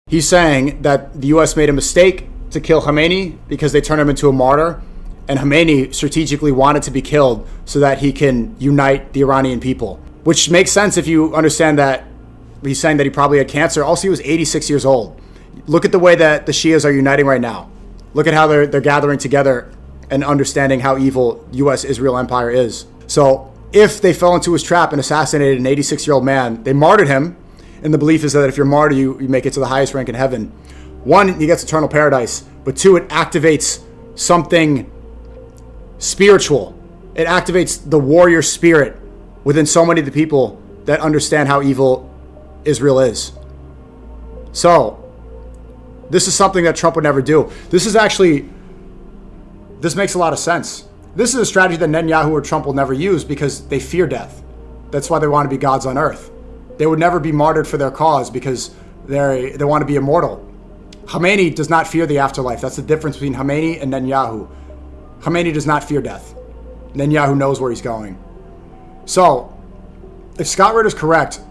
He's saying that the U.S. made a mistake to kill Khamenei because they turned him into a martyr, and Khamenei strategically wanted to be killed so that he can unite the Iranian people, which makes sense if you understand that he's saying that he probably had cancer. Also, he was 86 years old. Look at the way that the Shias are uniting right now. Look at how they're gathering together and understanding how evil U.S.-Israel empire is. So if they fell into his trap and assassinated an 86-year-old man, they martyred him, and the belief is that if you're martyred, you make it to the highest rank in heaven. One, he gets eternal paradise, but two, it activates something spiritual. It activates the warrior spirit within so many of the people that understand how evil Israel is. So this is something that Trump would never do. This makes a lot of sense. This is a strategy that Netanyahu or Trump will never use because they fear death. That's why they want to be gods on earth. They would never be martyred for their cause because they want to be immortal. Khamenei does not fear the afterlife. That's the difference between Khamenei and Netanyahu. Khamenei does not fear death. Netanyahu knows where he's going. So, if Scott Ritter's correct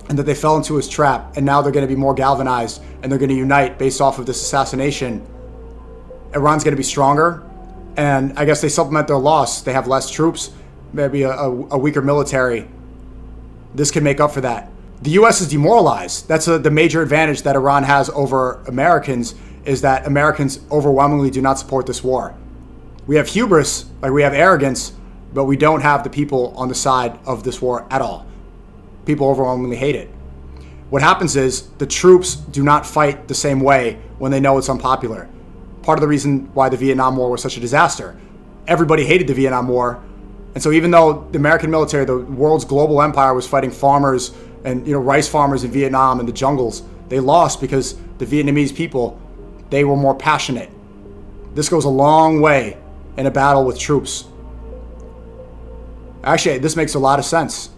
and that they fell into his trap and now they're going to be more galvanized and they're going to unite based off of this assassination, Iran's going to be stronger. And I guess they supplement their loss. They have less troops, maybe a weaker military. This can make up for that. The U.S. is demoralized. That's the major advantage that Iran has over Americans, is that Americans overwhelmingly do not support this war. We have hubris, like we have arrogance, but we don't have the people on the side of this war at all. People overwhelmingly hate it. What happens is the troops do not fight the same way when they know it's unpopular. Part of the reason why the Vietnam War was such a disaster. Everybody hated the Vietnam War. And so even though the American military, the world's global empire, was fighting farmers and rice farmers in Vietnam and the jungles, they lost because the Vietnamese people, they were more passionate. This goes a long way in a battle with troops. Actually, this makes a lot of sense.